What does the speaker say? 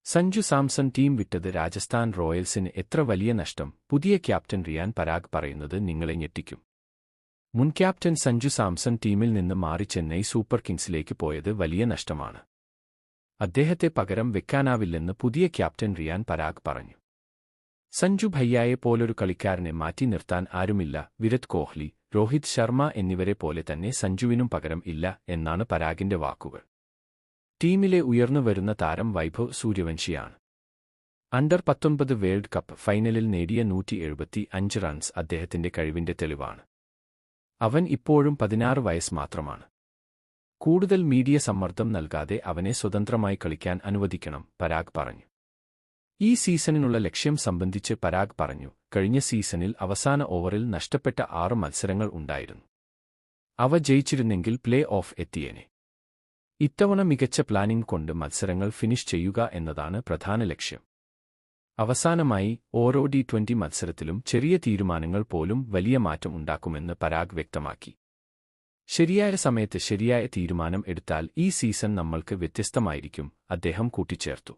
Sanju Samson team വിട്ടത് രാജസ്ഥാൻ റോയൽസിന് എത്ര വലിയ നഷ്ടം? പുതിയ ക്യാപ്റ്റൻ റിയാൻ പരാഗ് പറയുന്നത് നിങ്ങളെ ഞെട്ടിക്കും. മുൻ ക്യാപ്റ്റൻ സഞ്ജു സാംസൺ ടീമിൽ നിന്ന് മാറി ചെന്നൈ സൂപ്പർ കിങ്സിലേക്ക് പോയത് വലിയ നഷ്ടമാണ്. അദ്ദേഹത്തെ പകരം വെക്കാനാവില്ലെന്ന് പുതിയ ക്യാപ്റ്റൻ റിയാൻ പരാഗ് പറഞ്ഞു. സഞ്ജു ഭയ്യായെ പോലൊരു കളിക്കാരനെ മാറ്റി നിർത്താൻ ആരുമില്ല. വിരാട് കോഹ്ലി, രോഹിത് ശർമ്മ എന്നിവരെ പോലെ തന്നെ സഞ്ജുവിനും പകരം ഇല്ല എന്നാണ് പരാഗിന്റെ വാക്കുകൾ. ടീമിലെ ഉയർന്നുവരുന്ന താരം വൈഭവ് സൂര്യവംശിയാണ്. അണ്ടർ-19 വേൾഡ് കപ്പ് ഫൈനലിൽ നേടിയ 175 റൺസ് അദ്ദേഹത്തിന്റെ കഴിവിന്റെ തെളിവാണ്. അവൻ ഇപ്പോഴും 16 വയസ്സ് മാത്രമാണ്. കൂടുതൽ മീഡിയ സമ്മർദ്ദം നൽകാതെ അവനെ സ്വതന്ത്രമായി കളിക്കാൻ അനുവദിക്കണം, പരാഗ് പറഞ്ഞു. ഈ സീസണിനുള്ള ലക്ഷ്യം സംബന്ധിച്ച് പരാഗ് പറഞ്ഞു. കഴിഞ്ഞ സീസണിൽ അവസാന ഓവറിൽ നഷ്ടപ്പെട്ട 6 മത്സരങ്ങൾ ഉണ്ടായിരുന്നു. അവ ജയിച്ചിരുന്നെങ്കിൽ പ്ലേ ഓഫ് എത്തിയേനെ. ഇത്തവണ മികച്ച പ്ലാനിംഗ് കൊണ്ട് മത്സരങ്ങൾ ഫിനിഷ് ചെയ്യുക എന്നതാണ് പ്രധാന ലക്ഷ്യം. അവസാനമായി, ഓരോ T20 മത്സരത്തിലും ചെറിയ തീരുമാനങ്ങൾ പോലും വലിയ മാറ്റം ഉണ്ടാക്കുമെന്ന് പരാഗ് വ്യക്തമാക്കി. ശരിയായ സമയത്ത് ശരിയായ തീരുമാനം എടുത്താൽ ഈ സീസൺ നമ്മൾക്ക് വ്യത്യസ്തമായിരിക്കും, അദ്ദേഹം കൂട്ടിച്ചേർത്തു.